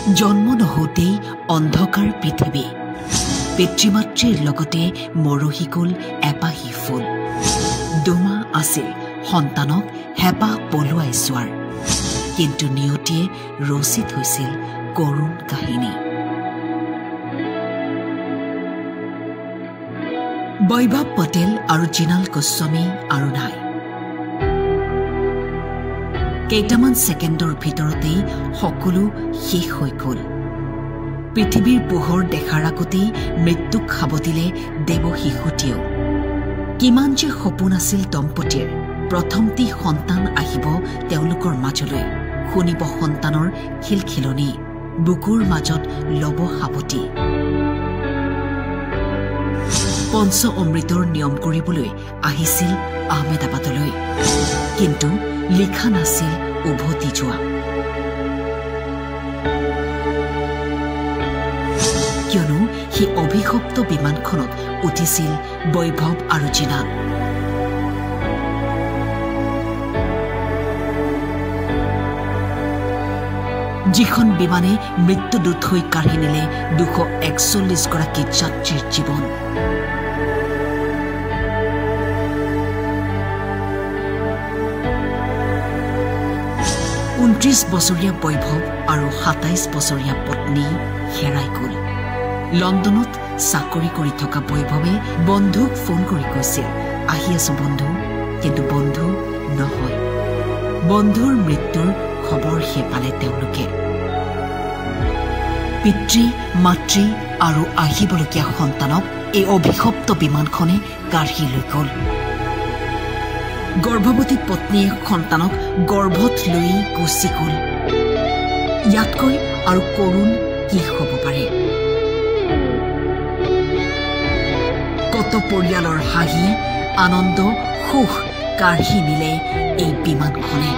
জন্ম নহোতেই অন্ধকাৰ পৃথিৱী, পিতৃমাতৃৰ লগতে মৰহি গ'ল এপাহি ফুল। দুমাহ আছিল সন্তানক হেঁপাহ পলুৱাই চোৱাৰ, কিন্তু নিয়তিয়ে ৰচিত হৈছিল কৰুণ কাহিনী। বৈভৱ পটেল আৰু জিনাল গোস্বামী আৰু নাই। কেইটামান ছেকেণ্ডৰ ভিতৰতেই সকলো শেষ হৈ গ'ল। পৃথিৱীৰ পোহৰ দেখাৰ আগতেই মৃত্যুক সাৱটিলে দেৱ শিশুটিয়েও। কিমান যে সপোন আছিল দম্পতীৰ, প্ৰথমটি সন্তান আহিব তেওঁলোকৰ মাজলৈ, শুনিব সন্তানৰ খিলখিলনি, বুকুৰ মাজত লব সাৱটি। পঞ্চ অমৃতৰ নিয়ম কৰিবলৈ আহিছিল আহমেদাবাদলৈ, কিন্তু লিখা নাছিল উভতি যোৱা। কিয়নো সেই অভিশপ্ত বিমানখনত উঠিছিল বৈভৱ আৰু জিনাল। যিখন বিমানে মৃত্যুদূত হৈ কাঢ়ি নিলে 241 গৰাকী যাত্ৰীৰ জীৱন। ঊনত্ৰিশ বছৰীয়া বৈভৱ আৰু 27 বছৰীয়া পত্নী হেৰাই গ'ল। লণ্ডনত চাকৰি কৰি থকা বৈভৱে বন্ধুক ফোন কৰি কৈছিল, আহি আছো বন্ধু, কিন্তু বন্ধু নহয়। বন্ধুৰ মৃত্যুৰ খবৰহে পালে তেওঁলোকে। পিতৃ মাতৃ আৰু আহিবলগীয়া সন্তানক এই অভিশপ্ত বিমানখনে কাঢ়ি লৈ গ'ল। গৰ্ভৱতী পত্নীয়ে সন্তানক গৰ্ভত লৈ গুচি গ'ল। ইয়াতকৈ আৰু কৰুণ কি হ'ব পাৰে? কত পৰিয়ালৰ হাঁহি, আনন্দ, সুখ কাঢ়ি নিলে এই বিমানখনে।